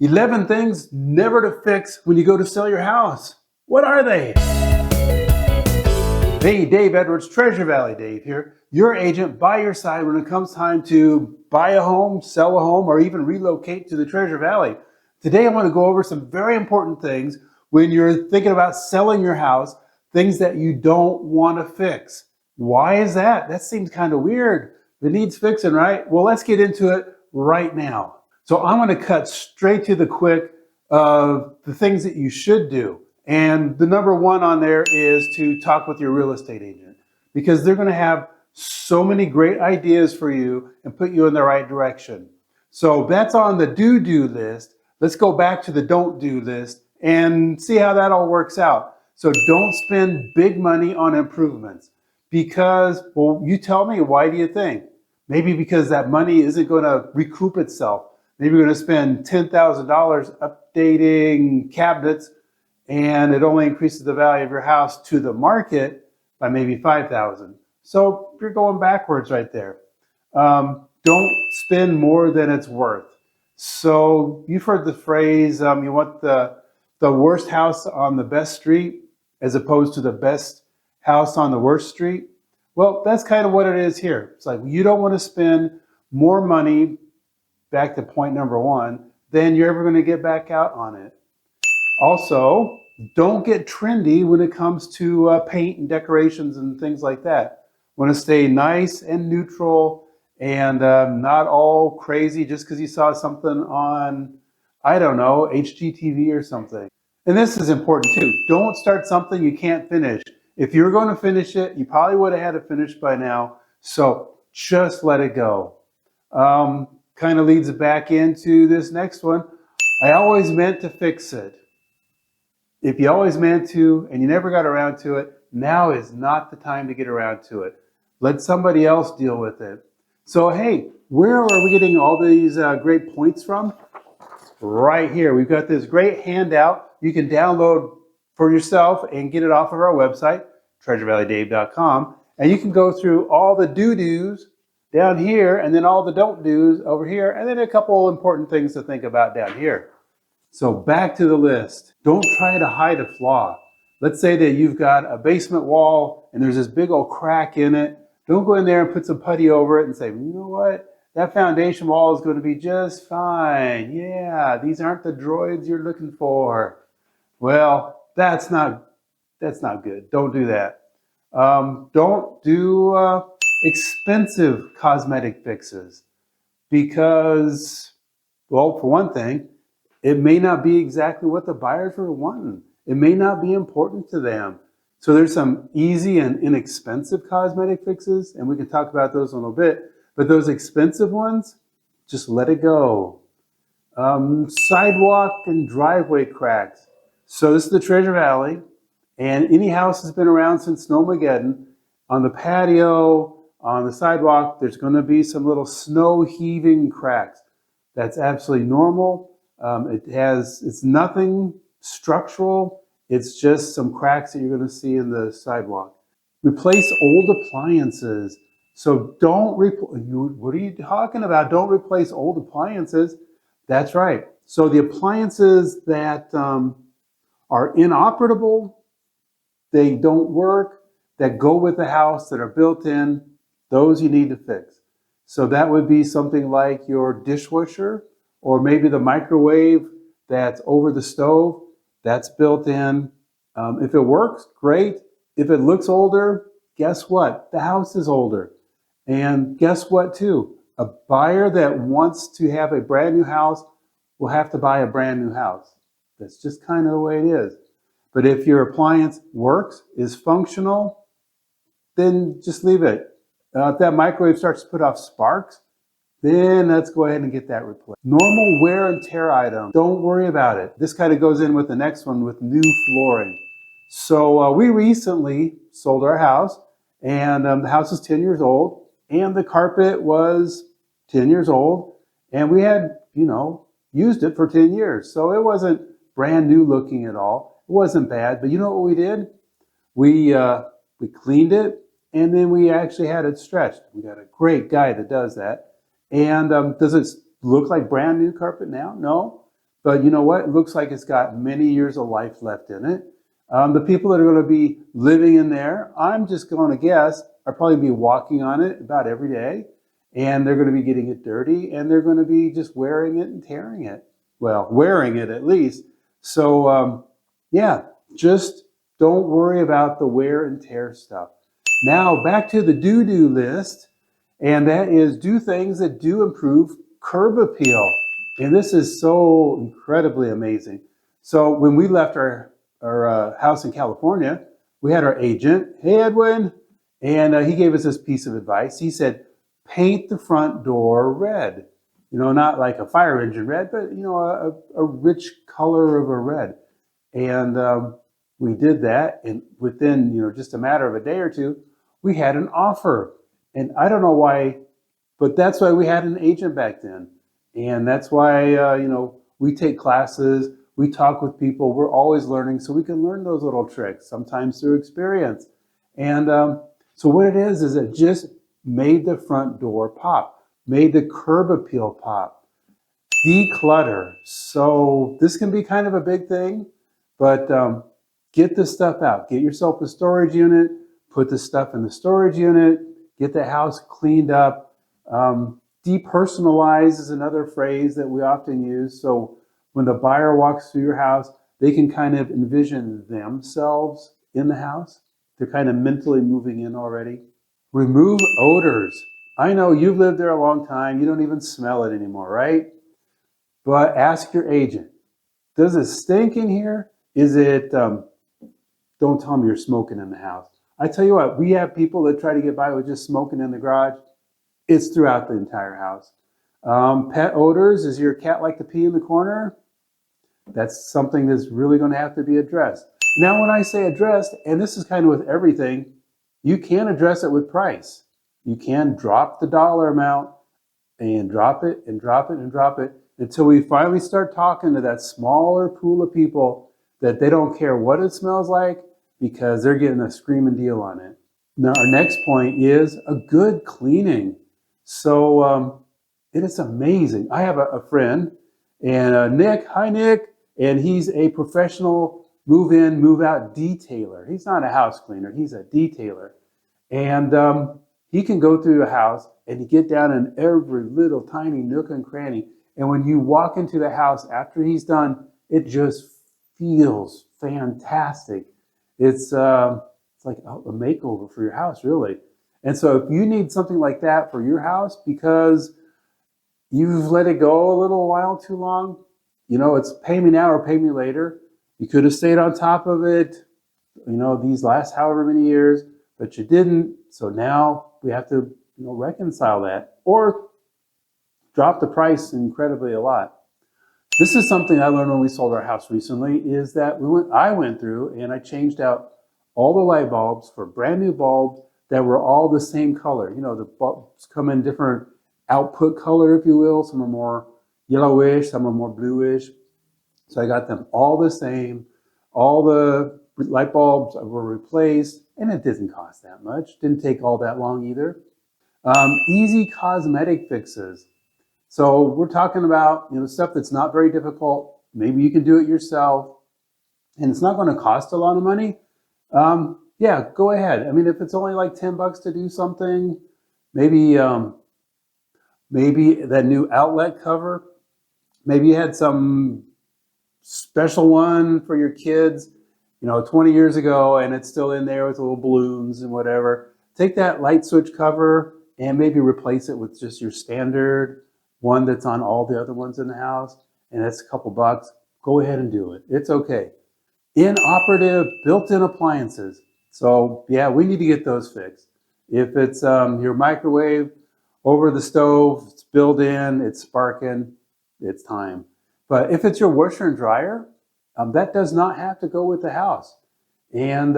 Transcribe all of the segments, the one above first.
11 things never to fix when you go to sell your house. What are they? Hey, Dave Edwards, Treasure Valley Dave here, your agent by your side when it comes time to buy a home, sell a home, or even relocate to the Treasure Valley. Today I want to go over some very important things when you're thinking about selling your house, things that you don't want to fix. Why is that? That seems kind of weird. It needs fixing, right? Well, let's get into it right now. So I'm going to cut straight to the quick of the things that you should do. And the number one on there is to talk with your real estate agent, because they're going to have so many great ideas for you and put you in the right direction. So that's on the do list. Let's go back to the don't do list and see how that all works out. So don't spend big money on improvements because, well, you tell me, why do you think? Maybe because that money isn't going to recoup itself. Maybe you're going to spend $10,000 updating cabinets and it only increases the value of your house to the market by maybe $5,000. So you're going backwards right there. Don't spend more than it's worth. So you've heard the phrase, you want the worst house on the best street as opposed to the best house on the worst street. Well, that's kind of what it is here. It's like you don't want to spend more money, back to point number one, than you're ever going to get back out on it. Also, don't get trendy when it comes to paint and decorations and things like that. Want to stay nice and neutral and not all crazy just because you saw something on, I don't know, HGTV or something. And this is important too. Don't start something you can't finish. If you're going to finish it, you probably would have had it finished by now. So just let it go. Kind of leads back into this next one. I always meant to fix it. If you always meant to and you never got around to it, now is not the time to get around to it. Let somebody else deal with it. So, hey, where are we getting all these great points from? Right here. We've got this great handout you can download for yourself and get it off of our website, treasurevalleydave.com. And you can go through all the do-dos down here and then all the don't-dos over here and then a couple important things to think about down here. So back to the list. Don't try to hide a flaw. Let's say that you've got a basement wall and there's this big old crack in it. Don't go in there and put some putty over it and say, you know what? That foundation wall is going to be just fine. Yeah, these aren't the droids you're looking for. Well, that's not good. Don't do that. Don't do expensive cosmetic fixes because, well, for one thing, it may not be exactly what the buyers were wanting. It may not be important to them. So there's some easy and inexpensive cosmetic fixes, and we can talk about those in a little bit. But those expensive ones, just let it go. Sidewalk and driveway cracks. So this is the Treasure Valley, and any house that's been around since Snowmageddon, on the patio, on the sidewalk, there's going to be some little snow heaving cracks. That's absolutely normal. It's nothing structural. It's just some cracks that you're going to see in the sidewalk. Replace old appliances. So what are you talking about? Don't replace old appliances. That's right. So the appliances that are inoperable, they don't work, that go with the house, that are built in, those you need to fix. So that would be something like your dishwasher, or maybe the microwave that's over the stove, that's built in. If it works, great. If it looks older, guess what? The house is older. And guess what too? A buyer that wants to have a brand new house will have to buy a brand new house. That's just kind of the way it is. But if your appliance works, is functional, then just leave it. If that microwave starts to put off sparks, then let's go ahead and get that replaced. Normal wear and tear item, don't worry about it. This kind of goes in with the next one with new flooring. So we recently sold our house, and the house is 10 years old, and the carpet was 10 years old, and we had, used it for 10 years. So it wasn't brand new looking at all. It wasn't bad, but you know what we did? We cleaned it, and then we actually had it stretched. We got a great guy that does that. And does it look like brand new carpet now? No. But you know what? It looks like it's got many years of life left in it. The people that are going to be living in there, I'm just going to guess, are probably be walking on it about every day. And they're going to be getting it dirty, and they're going to be just wearing it and tearing it. Well, wearing it at least. So, yeah, just don't worry about the wear and tear stuff. Now, back to the do-do list, and that is do things that do improve curb appeal. And this is so incredibly amazing. So when we left our house in California, we had our agent, hey Edwin, and he gave us this piece of advice. He said, paint the front door red. You know, not like a fire engine red, but you know, a rich color of a red. And we did that, and within just a matter of a day or two, we had an offer. And I don't know why, but that's why we had an agent back then. And that's why we take classes, we talk with people, we're always learning, so we can learn those little tricks, sometimes through experience. And so what it is it just made the front door pop, made the curb appeal pop. Declutter. So this can be kind of a big thing, but get this stuff out. Get yourself a storage unit, put the stuff in the storage unit, get the house cleaned up. Depersonalize is another phrase that we often use. So when the buyer walks through your house, they can kind of envision themselves in the house. They're kind of mentally moving in already. Remove odors. I know you've lived there a long time. You don't even smell it anymore, right? But ask your agent, does it stink in here? Is it, don't tell them you're smoking in the house. I tell you what, we have people that try to get by with just smoking in the garage. It's throughout the entire house. Pet odors, is your cat like to pee in the corner? That's something that's really going to have to be addressed. Now, when I say addressed, and this is kind of with everything, you can address it with price. You can drop the dollar amount and drop it and drop it and drop it until we finally start talking to that smaller pool of people that they don't care what it smells like because they're getting a screaming deal on it. Now, our next point is a good cleaning. So it is amazing. I have a friend, and Nick, hi Nick, and he's a professional move-in, move-out detailer. He's not a house cleaner, he's a detailer. And he can go through a house and get down in every little tiny nook and cranny. And when you walk into the house after he's done, it just feels fantastic. It's like a makeover for your house, really. And so if you need something like that for your house because you've let it go a little while too long, it's pay me now or pay me later. You could have stayed on top of it, these last however many years, but you didn't. So now we have to, reconcile that or drop the price incredibly a lot. This is something I learned when we sold our house recently, is that I went through and I changed out all the light bulbs for brand new bulbs that were all the same color. The bulbs come in different output color, if you will. Some are more yellowish, some are more bluish. So I got them all the same. All the light bulbs were replaced, and it didn't cost that much. Didn't take all that long either. Easy cosmetic fixes. So we're talking about stuff that's not very difficult. Maybe you can do it yourself, and it's not going to cost a lot of money. Yeah, go ahead. I mean, if it's only like $10 to do something, maybe that new outlet cover. Maybe you had some special one for your kids, 20 years ago, and it's still in there with little balloons and whatever. Take that light switch cover and maybe replace it with just your standard one that's on all the other ones in the house, and that's a couple bucks. Go ahead and do it. It's okay. Inoperative built-in appliances. So yeah, we need to get those fixed. If it's your microwave over the stove, it's built in, it's sparking, it's time. But if it's your washer and dryer, that does not have to go with the house. And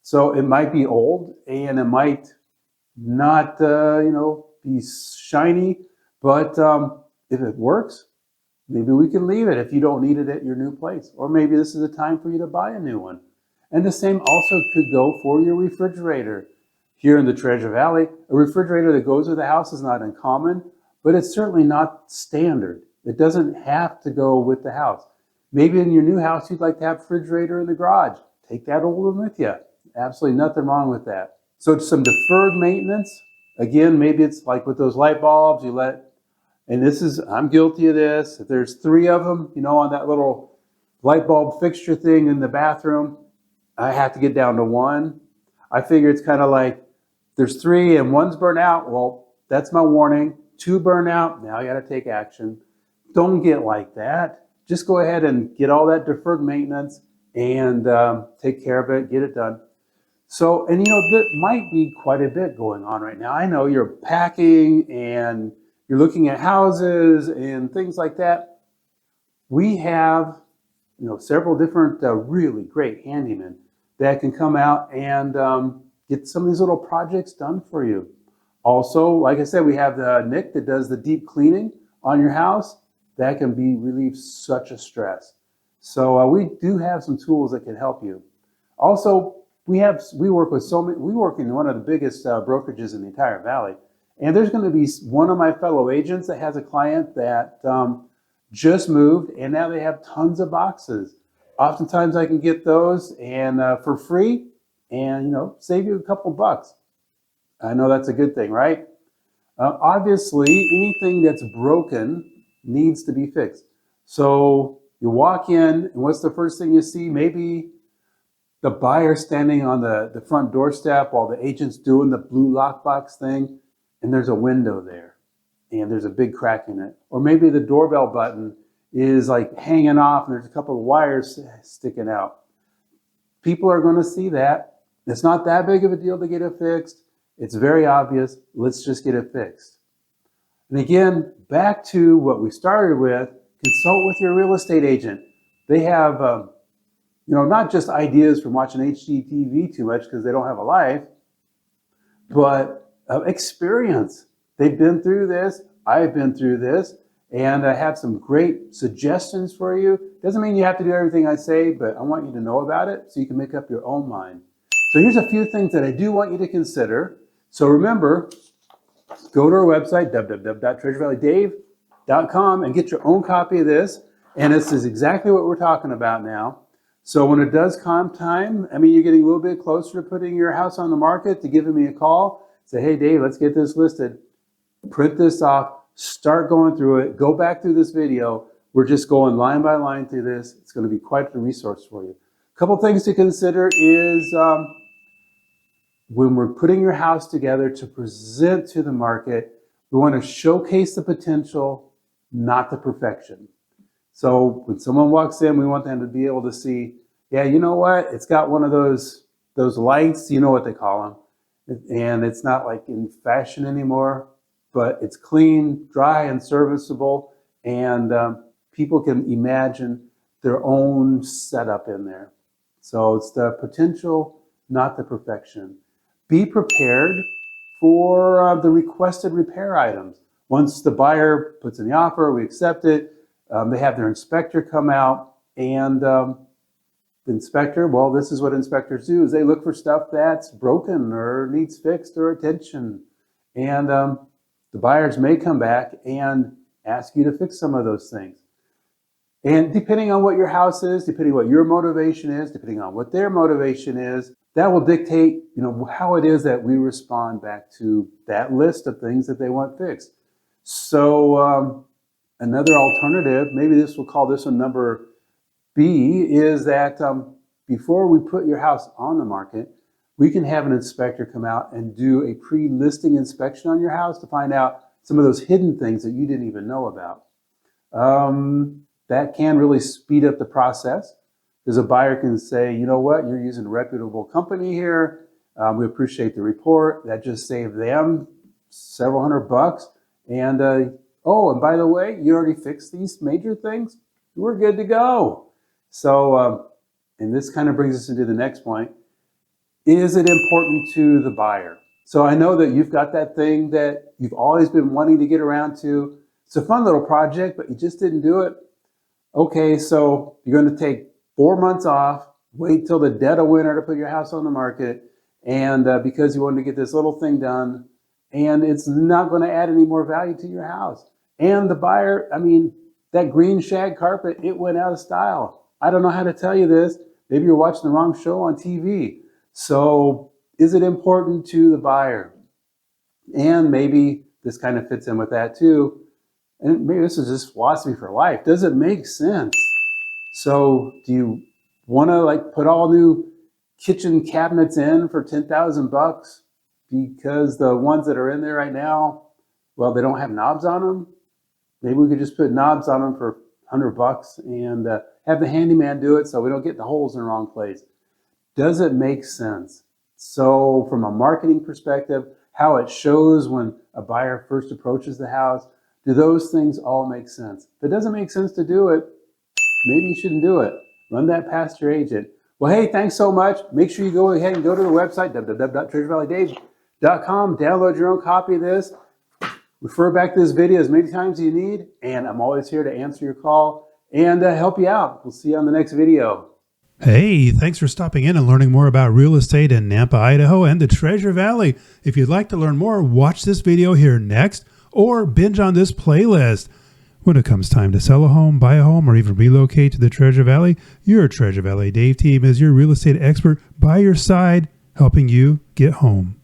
so it might be old and it might not, be shiny, but if it works, maybe we can leave it if you don't need it at your new place. Or maybe this is a time for you to buy a new one. And the same also could go for your refrigerator. Here in the Treasure Valley, a refrigerator that goes with the house is not uncommon, but it's certainly not standard. It doesn't have to go with the house. Maybe in your new house, you'd like to have a refrigerator in the garage. Take that old one with you. Absolutely nothing wrong with that. So it's some deferred maintenance. Again, maybe it's like with those light bulbs, and I'm guilty of this. If there's 3 of them, on that little light bulb fixture thing in the bathroom, I have to get down to 1. I figure it's kind of like there's 3 and 1's burnt out. Well, that's my warning. 2 burn out. Now you got to take action. Don't get like that. Just go ahead and get all that deferred maintenance and take care of it, get it done. So, and there might be quite a bit going on right now. I know you're packing and you're looking at houses and things like that. We have, several different really great handymen that can come out and get some of these little projects done for you. Also, like I said, we have Nick that does the deep cleaning on your house. That can relieve such a stress. So we do have some tools that can help you. Also, we work in one of the biggest brokerages in the entire valley. And there's going to be one of my fellow agents that has a client that just moved, and now they have tons of boxes. Oftentimes I can get those and for free and, save you a couple bucks. I know that's a good thing, right? Obviously, anything that's broken needs to be fixed. So you walk in, and what's the first thing you see? Maybe the buyer standing on the front doorstep while the agent's doing the blue lockbox thing, and there's a window there, and there's a big crack in it. Or maybe the doorbell button is like hanging off, and there's a couple of wires sticking out. People are going to see that. It's not that big of a deal to get it fixed. It's very obvious. Let's just get it fixed. And again, back to what we started with, consult with your real estate agent. They have, not just ideas from watching HGTV too much because they don't have a life, but experience. They've been through this. I've been through this. And I have some great suggestions for you. Doesn't mean you have to do everything I say, but I want you to know about it so you can make up your own mind. So here's a few things that I do want you to consider. So remember, go to our website, www.treasurevalleydave.com, and get your own copy of this. And this is exactly what we're talking about now. So when it does come time, you're getting a little bit closer to putting your house on the market, to giving me a call. Say, hey, Dave, let's get this listed. Print this off. Start going through it. Go back through this video. We're just going line by line through this. It's going to be quite a resource for you. A couple things to consider is when we're putting your house together to present to the market, we want to showcase the potential, not the perfection. So when someone walks in, we want them to be able to see, yeah, you know what? It's got one of those lights, you know what they call them. And it's not like in fashion anymore, but it's clean, dry, and serviceable. And people can imagine their own setup in there. So it's the potential, not the perfection. Be prepared for the requested repair items. Once the buyer puts in the offer, we accept it. They have their inspector come out, and the inspector, well, this is what inspectors do, is they look for stuff that's broken or needs fixed or attention. And the buyers may come back and ask you to fix some of those things. And depending on what your house is, depending on what your motivation is, depending on what their motivation is, that will dictate, how it is that we respond back to that list of things that they want fixed. So another alternative, maybe we'll call this one number B, is that before we put your house on the market, we can have an inspector come out and do a pre-listing inspection on your house to find out some of those hidden things that you didn't even know about. That can really speed up the process, because a buyer can say, you know what, you're using a reputable company here. We appreciate the report. That just saved them several $100. And and by the way, you already fixed these major things. We're good to go. So, and this kind of brings us into the next point. Is it important to the buyer? So I know that you've got that thing that you've always been wanting to get around to. It's a fun little project, but you just didn't do it. Okay, so you're going to take 4 months off, wait till the dead of winter to put your house on the market, and because you wanted to get this little thing done, and it's not going to add any more value to your house. And the buyer, That green shag carpet, it went out of style. I don't know how to tell you this. Maybe you're watching the wrong show on TV. So is it important to the buyer? And maybe this kind of fits in with that too. And maybe this is just philosophy for life. Does it make sense? So do you want to like put all new kitchen cabinets in for $10,000 because the ones that are in there right now, well, they don't have knobs on them? Maybe we could just put knobs on them for $100 and have the handyman do it so we don't get the holes in the wrong place. Does it make sense? So from a marketing perspective, how it shows when a buyer first approaches the house, do those things all make sense? If it doesn't make sense to do it, maybe you shouldn't do it. Run that past your agent. Well, hey, thanks so much. Make sure you go ahead and go to the website, www.treasurevalleydaves.com. Download your own copy of this. Refer back to this video as many times as you need, and I'm always here to answer your call and help you out. We'll see you on the next video. Hey, thanks for stopping in and learning more about real estate in Nampa, Idaho and the Treasure Valley. If you'd like to learn more, watch this video here next or binge on this playlist. When it comes time to sell a home, buy a home, or even relocate to the Treasure Valley, your Treasure Valley Dave team is your real estate expert by your side, helping you get home.